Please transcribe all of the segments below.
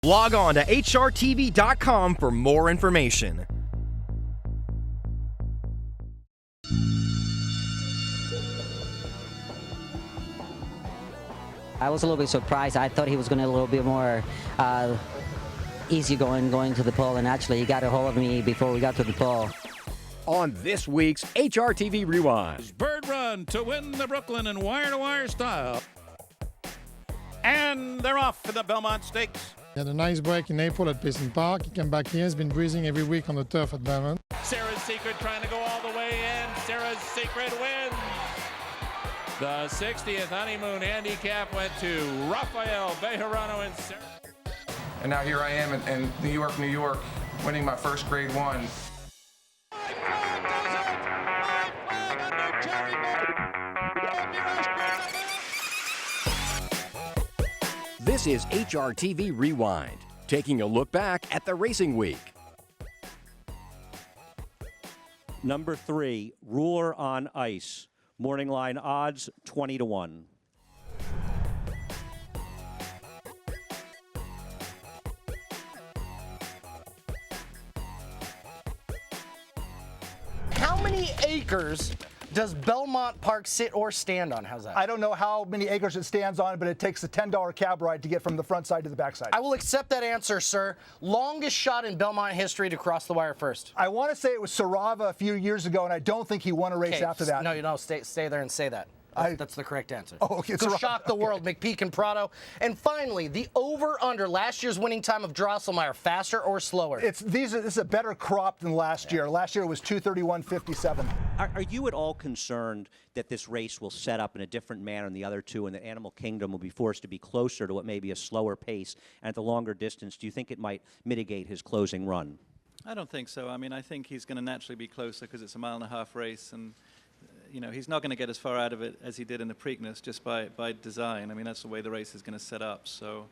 Log on to HRTV.com for more information. I was a little bit surprised. I thought he was going to a little bit more easygoing going to the pole, and actually he got a hold of me before we got to the pole. On this week's HRTV Rewind. Bird run to win the Brooklyn in wire-to-wire style. And they're off for the Belmont Stakes. He had a nice break in April at Payson Park. He came back here. He's been breezing every week on the turf at Belmont. Sarah's Secret trying to go all the way in. Sarah's Secret wins. The 60th honeymoon handicap went to Rafael Bejarano and Sarah. And now here I am in New York, New York, winning my first Grade 1. This is HRTV Rewind, taking a look back at the racing week. Number 3, Ruler on Ice. Morning line odds 20-1. How many acres does Belmont Park sit or stand on? How's that? I don't know how many acres it stands on, but it takes a $10 cab ride to get from the front side to the back side. I will accept that answer, sir. Longest shot in Belmont history to cross the wire first. I want to say it was Sarava a few years ago, and I don't think he won a race after that. No, you don't. Stay there and say that. That's the correct answer. Oh, okay. Go shock the world, McPeak and Prado. And finally, the over-under last year's winning time of Drosselmeyer, faster or slower? This is a better crop than last year. Last year it was 2:31.57. Are you at all concerned that this race will set up in a different manner than the other two, and that Animal Kingdom will be forced to be closer to what may be a slower pace, and at the longer distance, do you think it might mitigate his closing run? I don't think so. I mean, I think he's going to naturally be closer because it's a mile-and-a-half race, and you know, he's not going to get as far out of it as he did in the Preakness just by design. I mean, that's the way the race is going to set up. So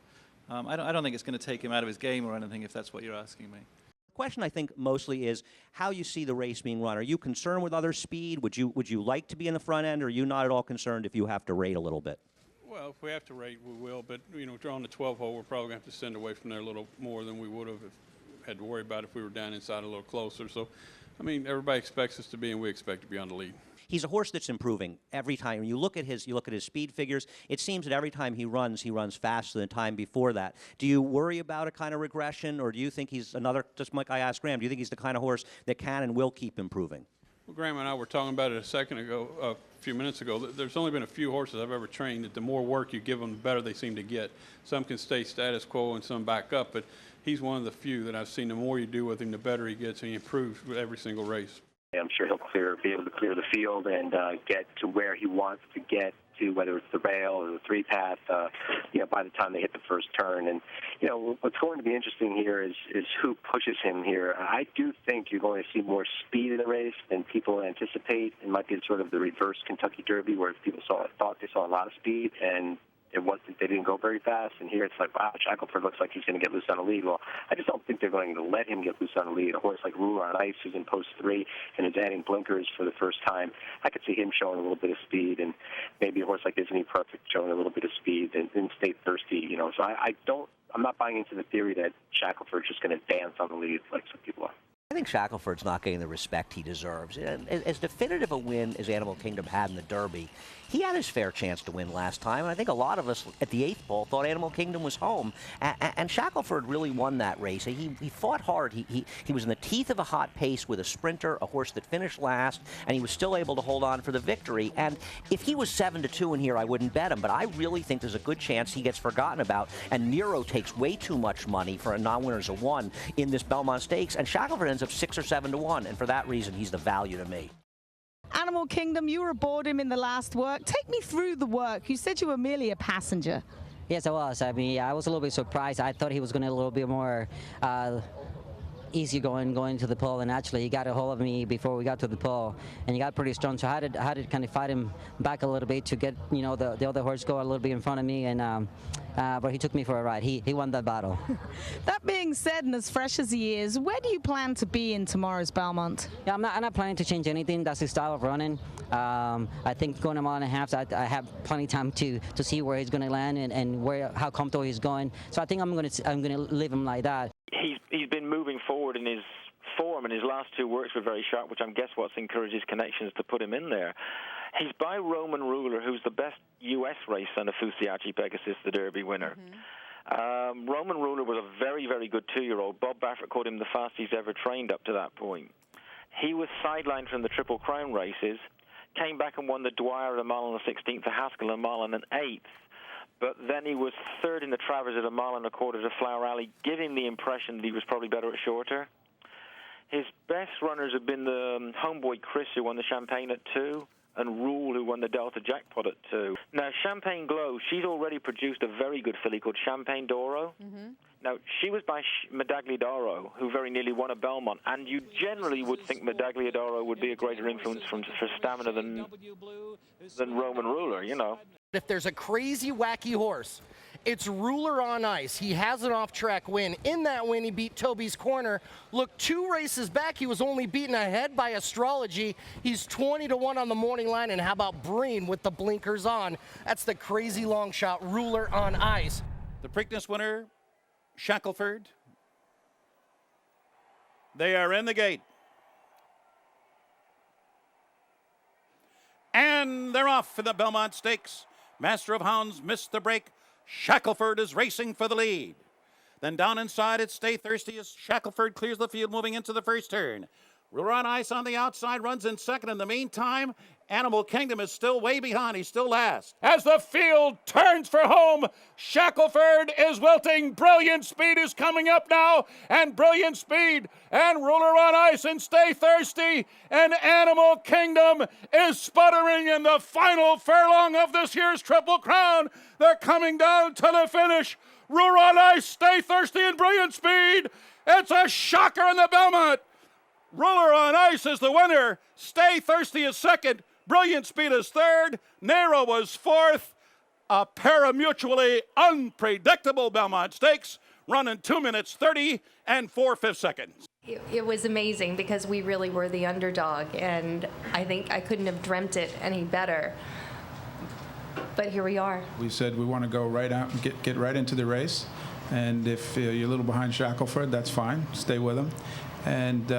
I don't think it's going to take him out of his game or anything, if that's what you're asking me. The question, I think, mostly is how you see the race being run. Are you concerned with other speed? Would you like to be in the front end, or are you not at all concerned if you have to rate a little bit? Well, if we have to rate, we will. But, you know, drawing the 12-hole, we're probably going to have to send away from there a little more than we would have had to worry about if we were down inside a little closer. So, I mean, everybody expects us to be, and we expect to be on the lead. He's a horse that's improving every time. When you look at his speed figures, it seems that every time he runs faster than the time before that. Do you worry about a kind of regression, or do you think he's another, just like I asked Graham, do you think he's the kind of horse that can and will keep improving? Well, Graham and I were talking about it a few minutes ago. There's only been a few horses I've ever trained that the more work you give them, the better they seem to get. Some can stay status quo and some back up, but he's one of the few that I've seen the more you do with him, the better he gets, and he improves with every single race. I'm sure he'll be able to clear the field and get to where he wants to get to, whether it's the rail or the three-path, by the time they hit the first turn. And, you know, what's going to be interesting here is who pushes him here. I do think you're going to see more speed in the race than people anticipate. It might be sort of the reverse Kentucky Derby, where people thought they saw a lot of speed, and they didn't go very fast, and here it's like, wow, Shackelford looks like he's going to get loose on the lead. Well, I just don't think they're going to let him get loose on the lead. A horse like Ruler on Ice, who's in post 3 and is adding blinkers for the first time, I could see him showing a little bit of speed, and maybe a horse like Isn't He Perfect showing a little bit of speed, and State Thirsty, you know. So I'm not buying into the theory that Shackelford's just going to dance on the lead like some people are. I think Shackelford's not getting the respect he deserves. As definitive a win as Animal Kingdom had in the Derby, he had his fair chance to win last time, and I think a lot of us at the 8th pole thought Animal Kingdom was home, and Shackelford really won that race. He fought hard. He was in the teeth of a hot pace with a sprinter, a horse that finished last, and he was still able to hold on for the victory. And if he was 7-2 in here, I wouldn't bet him, but I really think there's a good chance he gets forgotten about, and Nero takes way too much money for a non-winners of 1 in this Belmont Stakes, and Shackelford ends up 6 or 7-1, and for that reason, he's the value to me. Animal Kingdom, you were aboard him in the last work. Take me through the work. You said you were merely a passenger. Yes, I was. I mean, I was a little bit surprised. I thought he was going to a little bit more easy going to the pole, and actually he got a hold of me before we got to the pole, and he got pretty strong. So I had to kind of fight him back a little bit to get the other horse go a little bit in front of me, and but he took me for a ride. He won that battle. That being said, and as fresh as he is, where do you plan to be in tomorrow's Belmont? Yeah, I'm not planning to change anything. That's his style of running. I think going a mile and a half, I have plenty of time to see where he's going to land and how comfortable he's going. So I think I'm going to leave him like that. He's been moving forward in his form, and his last two works were very sharp, which I guess what's encouraged his connections to put him in there. He's by Roman Ruler, who's the best U.S. race son of Fusiachi Pegasus, the Derby winner. Roman Ruler was a very, very good two-year-old. Bob Baffert called him the fastest he's ever trained up to that point. He was sidelined from the Triple Crown races, came back and won the Dwyer at a mile and a 16th, the Haskell a mile and an 8th. But then he was third in the Travers at a mile and a quarter to Flower Alley, giving the impression that he was probably better at shorter. His best runners have been the homeboy Chris, who won the Champagne at 2, and Rule, who won the Delta Jackpot at 2. Now, Champagne Glow, she's already produced a very good filly called Champagne Doro. Now, she was by Medagliadoro, who very nearly won a Belmont, and you generally would think Medagliadoro would be a greater influence for stamina than Roman Ruler, you know. If there's a crazy, wacky horse, it's Ruler on Ice. He has an off-track win. In that win, he beat Toby's Corner. Look, 2 races back, he was only beaten ahead by Astrology. He's 20-1 on the morning line. And how about Breen with the blinkers on? That's the crazy long shot, Ruler on Ice. The Preakness winner, Shackelford. They are in the gate. And they're off for the Belmont Stakes. Master of Hounds missed the break. Shackelford is racing for the lead. Then down inside, it's Stay Thirsty as Shackelford clears the field, moving into the first turn. Ruler on Ice on the outside, runs in second. In the meantime, Animal Kingdom is still way behind. He's still last. As the field turns for home, Shackelford is wilting. Brilliant Speed is coming up now, and Brilliant Speed and Ruler on Ice and Stay Thirsty and Animal Kingdom is sputtering in the final furlong of this year's Triple Crown. They're coming down to the finish. Ruler on Ice, Stay Thirsty, and Brilliant Speed. It's a shocker in the Belmont. Ruler on Ice is the winner. Stay Thirsty is second. Brilliant Speed is third. Nero was fourth. A pair of mutually unpredictable Belmont Stakes running 2 minutes 30 and 4/5 seconds. It was amazing because we really were the underdog, and I think I couldn't have dreamt it any better. But here we are. We said we want to go right out and get right into the race. And if you're a little behind Shackelford, that's fine. Stay with them. And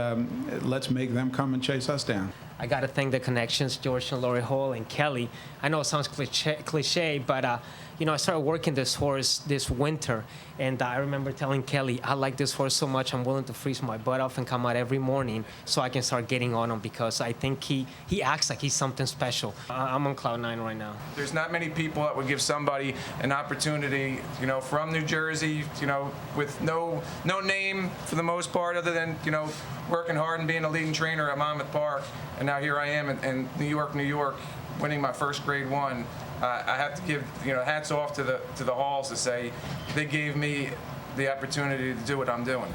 let's make them come and chase us down. I got to thank the connections, George and Lori Hall and Kelly. I know it sounds cliche, but you know, I started working this horse this winter, and I remember telling Kelly, I like this horse so much, I'm willing to freeze my butt off and come out every morning so I can start getting on him, because I think he acts like he's something special. I'm on cloud 9 right now. There's not many people that would give somebody an opportunity, you know, from New Jersey, you know, with no name for the most part, other than, you know, working hard and being a leading trainer at Monmouth Park, and now here I am in New York, winning my first Grade 1. I have to give, you know, hats off to the Halls to say they gave me the opportunity to do what I'm doing.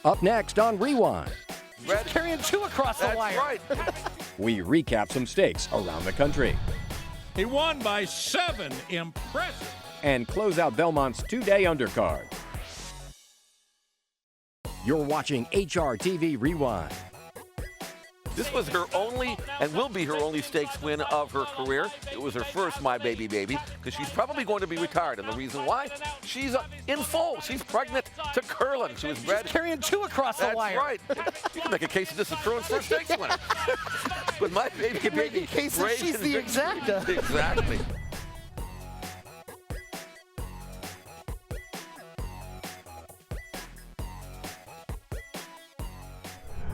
Up next on Rewind, Carrying 2 across the wire. Right. we recap some stakes around the country He won by 7. Impressive. and close out Belmont's 2-day undercard. You're watching HRTV Rewind. This was her only, and will be her only stakes win of her career. It was her first My Baby Baby, because she's probably going to be retired. And the reason why? She's in full. She's pregnant to Curlin. She was bred. Carrying 2 across the wire. That's right. You can make a case that this is Curlin's first stakes winner. But My Baby Baby. Making case that she's the exacta. Exactly.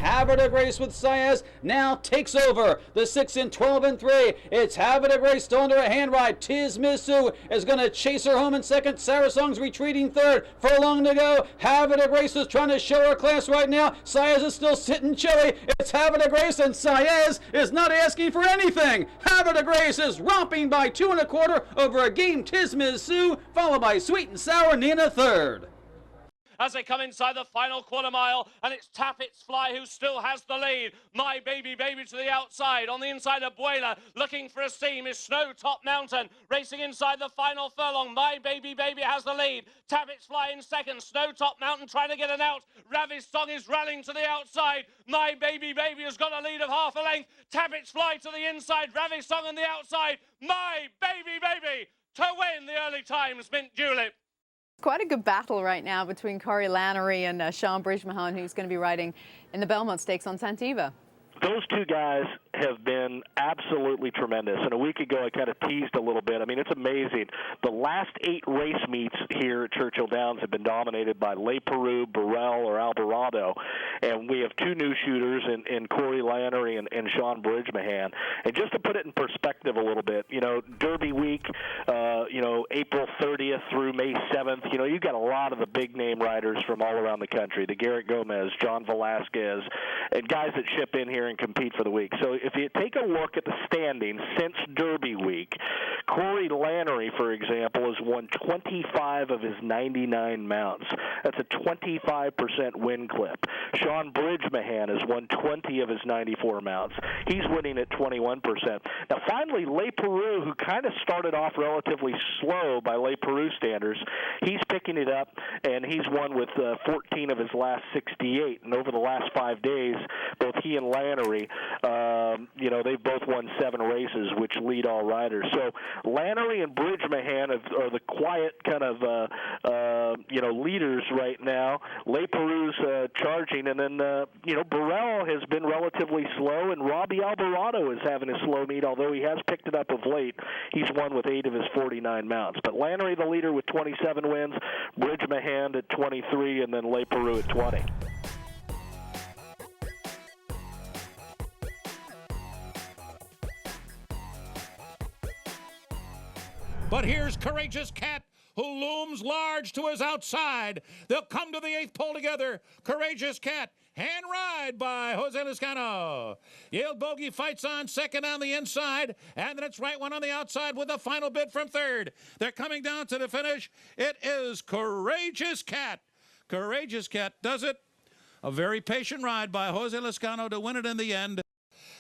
Havre de Grace with Saez now takes over the 6 in 12 and 3. It's Havre de Grace still under a hand ride. Tiz Misu is going to chase her home in second. Sarah Song's retreating third. Furlong to go. Havre de Grace is trying to show her class right now. Saez is still sitting chilly. It's Havre de Grace, and Saez is not asking for anything. Havre de Grace is romping by 2 1/4 over a game Tiz Misu, followed by Sweet and Sour Nina third. as they come inside the final quarter mile, and it's Tapit's Fly who still has the lead. My Baby Baby to the outside. On the inside of Buela, looking for a seam, is Snow Top Mountain. Racing inside the final furlong. My Baby Baby has the lead. Tapit's Fly in second. Snow Top Mountain trying to get an out. Ravi's Song is rallying to the outside. My Baby Baby has got a lead of half a length. Tapit's Fly to the inside. Ravi's Song on the outside. My Baby Baby to win the early times, Mint Julep. Quite a good battle right now between Corey Lannery and Sean Bridgmahon, who's going to be riding in the Belmont Stakes on Santiva. Those two guys have been absolutely tremendous. And a week ago, I kind of teased a little bit. I mean, it's amazing. The last 8 race meets here at Churchill Downs have been dominated by Le Peru, Burrell, or Alvarado. And we have 2 new shooters in Corey Lannery and Sean Bridgmahon. And just to put it in perspective a little bit, you know, Derby week, April 30th through May 7th, you know, you've got a lot of the big-name riders from all around the country, the Garrett Gomez, John Velasquez, and guys that ship in here and compete for the week. So if you take a look at the standings since Derby week, Corey Lannery, for example, has won 25 of his 99 mounts. That's a 25% win clip. Sean Bridgmahon has won 20 of his 94 mounts. He's winning at 21%. Now, finally, Le Peru, who kind of started off relatively slow by Le Peru standards, he's picking it up, and he's won with 14 of his last 68. And over the last 5 days, both he and Lannery, they've both won 7 races, which lead all riders. So Lannery and Bridgmahon are the quiet kind of, leaders right now. Le Peru's charging, and then, Burrell has been relatively slow, and Robbie Alvarado is having a slow meet, although he has picked it up of late. He's won with 8 of his 49 mounts. But Lannery, the leader, with 27 wins, Bridgmahon at 23, and then Le Peru at 20. But here's Courageous Cat, who looms large to his outside. They'll come to the 8th pole together. Courageous Cat, hand ride by Jose Lezcano. Yale Bogey fights on second on the inside, and then it's Right One on the outside with the final bid from third. They're coming down to the finish. It is Courageous Cat. Courageous Cat does it. A very patient ride by Jose Lezcano to win it in the end.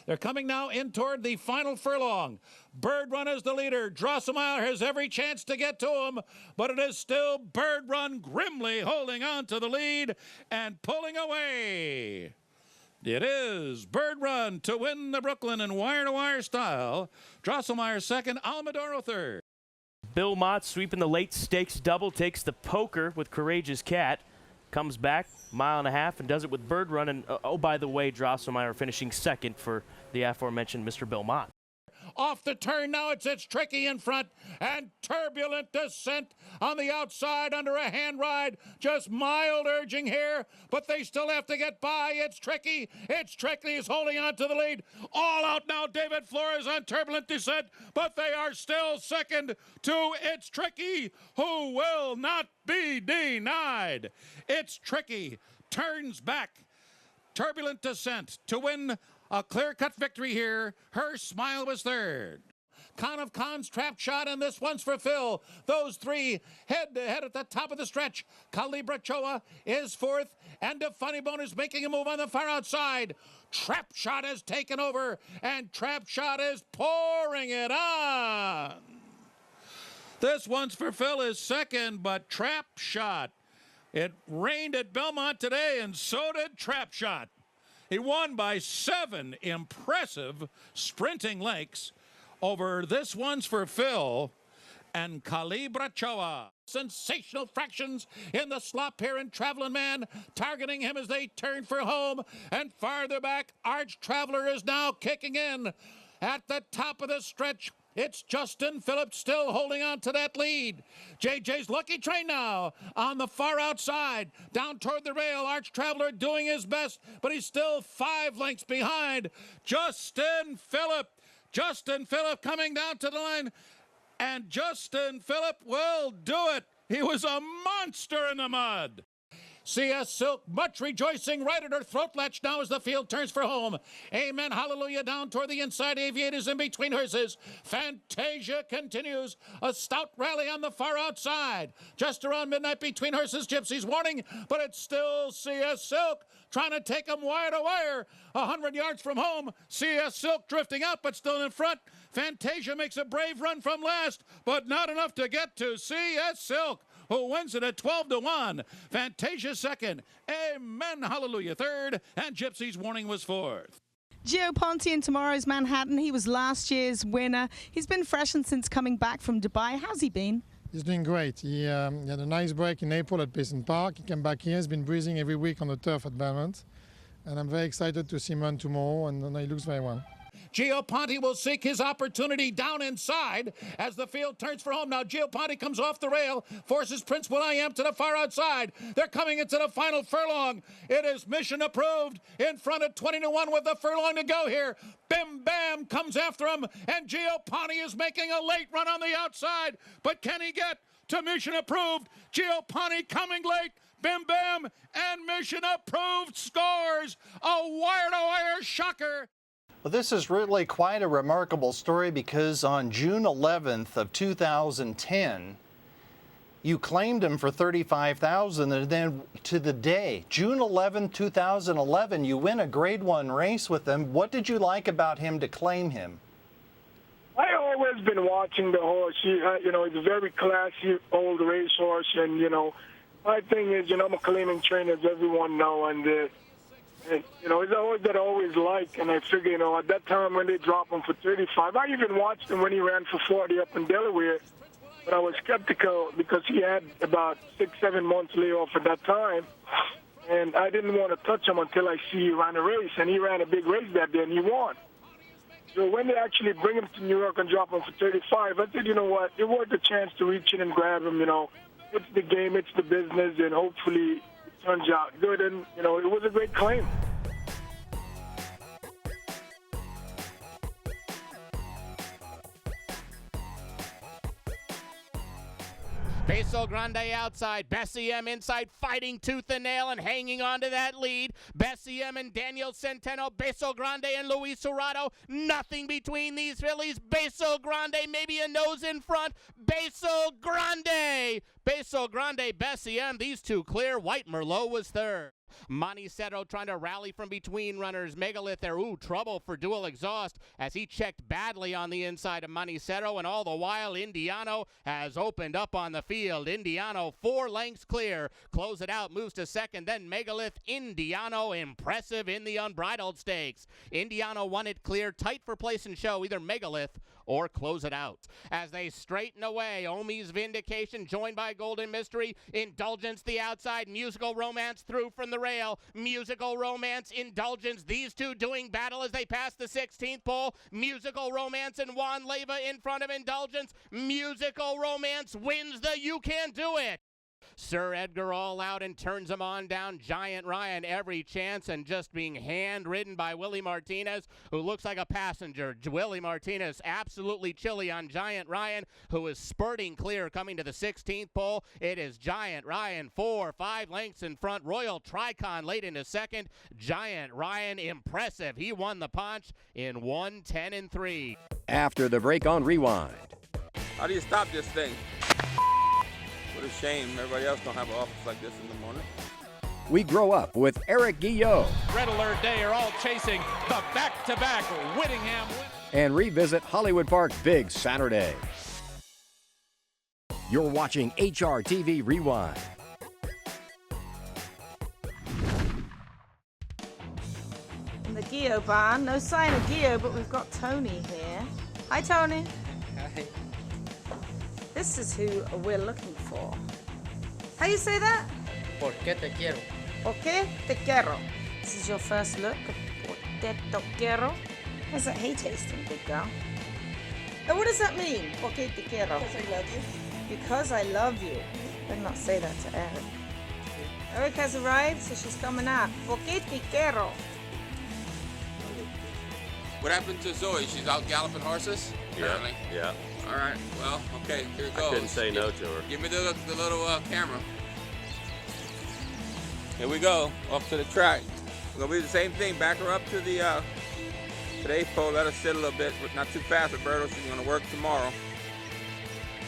They're coming now in toward the final furlong. Bird Run is the leader. Drosselmeyer has every chance to get to him, but it is still Bird Run grimly holding on to the lead and pulling away. It is Bird Run to win the Brooklyn in wire-to-wire style. Drosselmeyer second, Almadoro third. Bill Mott sweeping the late stakes double, takes the poker with Courageous Cat. Comes back, 1.5 miles, and does it with Bird Run. And, oh, by the way, Drosselmeyer finishing second for the aforementioned Mr. Bill Mott. Off the turn now, it's Tricky in front, and Turbulent Descent on the outside under a hand ride. Just mild urging here, but they still have to get by. It's Tricky. He's holding on to the lead. All out now, David Flores on Turbulent Descent, but they are still second to It's Tricky, who will not be denied. It's Tricky turns back. Turbulent Descent to win a clear-cut victory here. Her Smile was third. Con of Cons, Trap Shot, and this one's for Phil. Those 3 head-to-head at the top of the stretch. Calibra Choa is fourth, and the Funny Bone is making a move on the far outside. Trap Shot has taken over, and Trap Shot is pouring it on. This one's for Phil is second, but Trap Shot. It rained at Belmont today, and so did Trap Shot. He won by 7 impressive sprinting lengths over This One's for Phil and Calibra Choa. Sensational fractions in the slop here, and Traveling Man targeting him as they turn for home. And farther back, Arch Traveler is now kicking in. At the top of the stretch, it's Justin Phillips still holding on to that lead. JJ's Lucky Train now on the far outside. Down toward the rail, Arch Traveler doing his best, but he's still 5 lengths behind. Justin Phillip coming down to the line, and Justin Phillip will do it. He was a monster in the mud. CS Silk, much rejoicing, right at her throat latch now as the field turns for home. Amen, hallelujah, down toward the inside. Aviators in between horses. Fantasia continues. A stout rally on the far outside. Just around midnight between horses, Gypsy's warning, but it's still CS Silk trying to take him wire to wire. 100 yards from home, CS Silk drifting out, but still in front. Fantasia makes a brave run from last, but not enough to get to CS Silk, who wins it at 12-1. Fantasia second. Amen, hallelujah third. And Gypsy's warning was fourth. Gio Ponte in tomorrow's Manhattan. He was last year's winner. He's been freshened since coming back from Dubai. How's he been? He's doing great. He had a nice break in April at Payson Park. He came back here. He's been breathing every week on the turf at Belmont. And I'm very excited to see him run tomorrow, and he looks very well. Gio Ponte will seek his opportunity down inside as the field turns for home. Now Gio Ponte comes off the rail, forces Prince Will.I.am to the far outside. They're coming into the final furlong. It is mission approved in front of 20-1 with the furlong to go here. Bim Bam comes after him, and Gio Ponte is making a late run on the outside. But can he get to mission approved? Gio Ponte coming late. Bim Bam and mission approved scores a wire-to-wire shocker. Well, this is really quite a remarkable story because on June 11th of 2010, you claimed him for $35,000, and then to the day, June 11, 2011, you win a Grade 1 race with him. What did you like about him to claim him? I always been watching the horse. He's a very classy old racehorse, and my thing is, I'm a claiming trainer, as everyone know, and it's always that I always like, and I figure, at that time when they dropped him for 35, I even watched him when he ran for 40 up in Delaware, but I was skeptical because he had about 6-7 months layoff at that time, and I didn't want to touch him until I see he ran a race, and he ran a big race that day, and he won. So when they actually bring him to New York and drop him for 35, I said, you know what, it worth the chance to reach in and grab him, It's the game, it's the business, and hopefully it turns out good, and, it was a great claim. Beso Grande outside, Bessie M inside, fighting tooth and nail and hanging on to that lead. Bessie M and Daniel Centeno, Beso Grande and Luis Serrato, nothing between these fillies. Beso Grande, maybe a nose in front. Beso Grande, Bessie M, these two clear. White Merlot was third. Montecito trying to rally from between runners. Megalith there. Ooh, trouble for Dual Exhaust as he checked badly on the inside of Montecito, and all the while Indiano has opened up on the field. Indiano 4 lengths clear. Close it out, moves to second, then Megalith. Indiano impressive in the Unbridled Stakes. Indiano won it clear, tight for place and show, either Megalith or Close It Out. As they straighten away, Omi's Vindication joined by Golden Mystery. Indulgence the outside, Musical Romance through from the rail. Musical Romance, Indulgence, these two doing battle as they pass the 16th pole. Musical Romance and Juan Leyva in front of Indulgence. Musical Romance wins the You Can Do It. Sir Edgar all out and turns him on down. Giant Ryan every chance and just being hand-ridden by Willie Martinez, who looks like a passenger. Willie Martinez absolutely chilly on Giant Ryan, who is spurting clear coming to the 16th pole. It is Giant Ryan 4-5 lengths in front. Royal Tricon late into second. Giant Ryan impressive. He won the punch in 1:10-3. After the break on Rewind. How do you stop this thing? What a shame. Everybody else don't have an office like this in the morning. We grow up with Eric Guillot. Red Alert Day are all chasing the back-to-back Whittingham win. And revisit Hollywood Park Big Saturday. You're watching HRTV Rewind. In the Guillot barn, no sign of Guillot, but we've got Tony here. Hi, Tony. Hi. This is who we're looking for. How you say that? Porque te quiero. Porque te quiero. This is your first look at Porque te quiero. How's that hay tasting, big girl? And what does that mean? Porque te quiero. Because I love you. Because I love you. Better not say that to Eric. Eric has arrived, so she's coming out. Porque te quiero. What happened to Zoe? She's out galloping horses? Apparently. Yeah. All right. Well, okay. Here it goes. I couldn't say no to her. Give me the little camera. Here we go, up to the track. It's gonna be the same thing. Back her up to the today's pole. Let her sit a little bit, but not too fast, Roberto. She's gonna work tomorrow.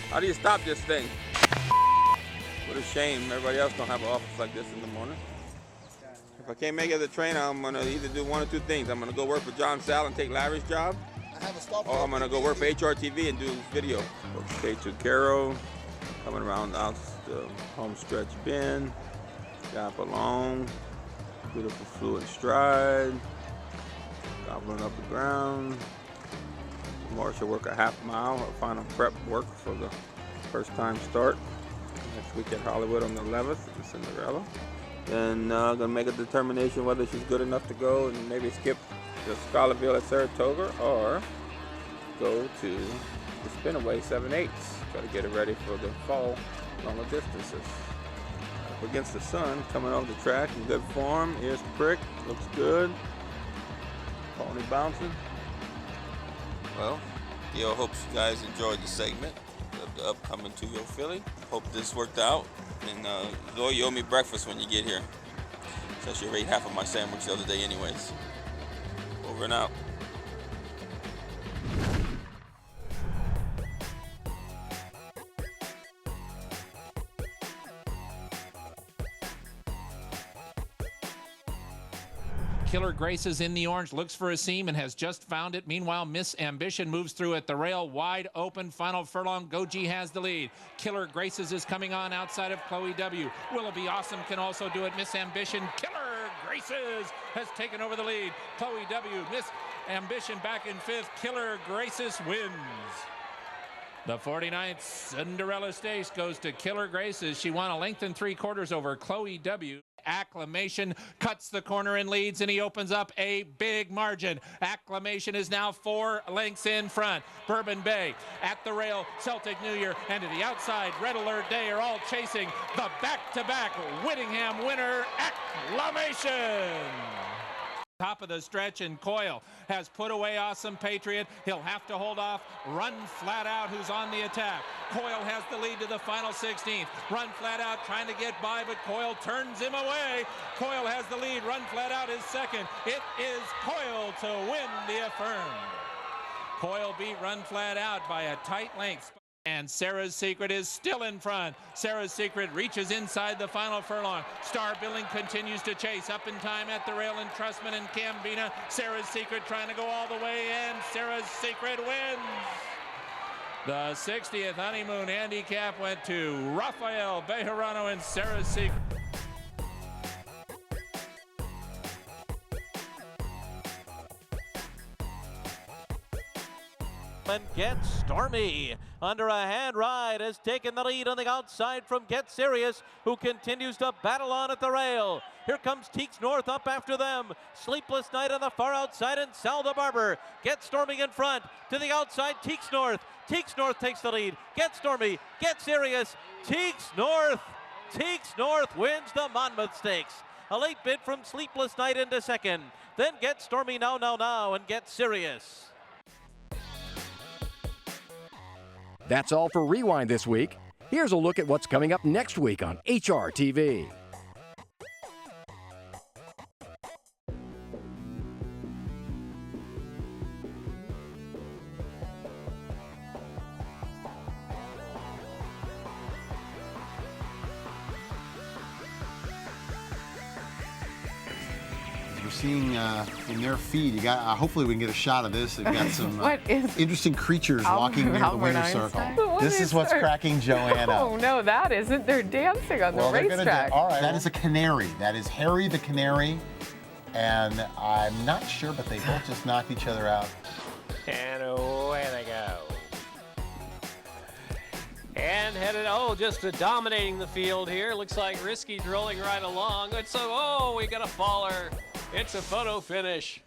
How do you stop this thing? What a shame. Everybody else don't have an office like this in the morning. If I can't make it as a trainer, I'm gonna either do one or two things. I'm gonna go work for John Sal and take Larry's job, or I'm gonna go work for HRTV and do video. Okay, to Carroll, coming around out the home stretch bend, gap along, beautiful fluid stride, gobbling up the ground. Tomorrow she'll work a half mile, her final prep work for the first time start. Next week at Hollywood on the 11th, in Cinderella. Then gonna make a determination whether she's good enough to go and maybe skip the Scholarville at Saratoga or go to the Spinaway 7/8. Try to get it ready for the fall longer distances. Up against the sun, coming off the track in good form. Ears pricked, looks good. Pony bouncing. Well, Gil hopes you guys enjoyed the segment of the upcoming 2-year filly. Hope this worked out. And Zoe, you owe me breakfast when you get here. Since you ate half of my sandwich the other day anyways. Over and out. Killer Grace is in the orange, looks for a seam and has just found it. Meanwhile, Miss Ambition moves through at the rail, wide open, final furlong. Goji has the lead. Killer Graces is coming on outside of Chloe W. Willoughby Awesome can also do it. Miss Ambition, Killer Graces has taken over the lead. Chloe W, Miss Ambition back in 5th. Killer Graces wins. The 49th Cinderella Stakes goes to Killer Graces. She won a length and 3/4 over Chloe W. Acclamation cuts the corner and leads, and he opens up a big margin. Acclamation is now 4 lengths in front. Bourbon Bay at the rail, Celtic New Year, and to the outside, Red Alert Day are all chasing the back-to-back Whittingham winner, Acclamation. Top of the stretch, and Coyle has put away Awesome Patriot. He'll have to hold off Run Flat Out, who's on the attack. Coyle has the lead to the final 16th. Run Flat Out trying to get by, but Coyle turns him away. Coyle has the lead. Run Flat Out is second. It is Coyle to win the Affirmed. Coyle beat Run Flat Out by a tight length. And Sarah's Secret is still in front. Sarah's Secret reaches inside the final furlong. Star Billing continues to chase up in time at the rail, and Trussman and Cambina. Sarah's Secret trying to go all the way in. Sarah's Secret wins. The 60th Honeymoon Handicap went to Rafael Bejarano and Sarah's Secret. And Get Stormy under a hand ride has taken the lead on the outside from Get Serious, who continues to battle on at the rail. Here comes Teeks North up after them. Sleepless Night on the far outside, and Sal the Barber. Get Stormy in front to the outside. Teeks North. Teeks North takes the lead. Get Stormy. Get Serious. Teeks North. Teeks North wins the Monmouth Stakes. A late bid from Sleepless Night into second. Then Get Stormy now, and Get Serious. That's all for Rewind this week. Here's a look at what's coming up next week on HRTV. Seeing in their feed, you got. Hopefully, we can get a shot of this. We've got some interesting creatures walking near the winner's circle. This is what's cracking Joanne up. Oh no, that isn't. They're dancing on the racetrack. All right, that is a canary. That is Harry the Canary, and I'm not sure, but they both just knocked each other out. And away they go. And headed, just dominating the field here. Looks like Risky's rolling right along. We got a faller. It's a photo finish.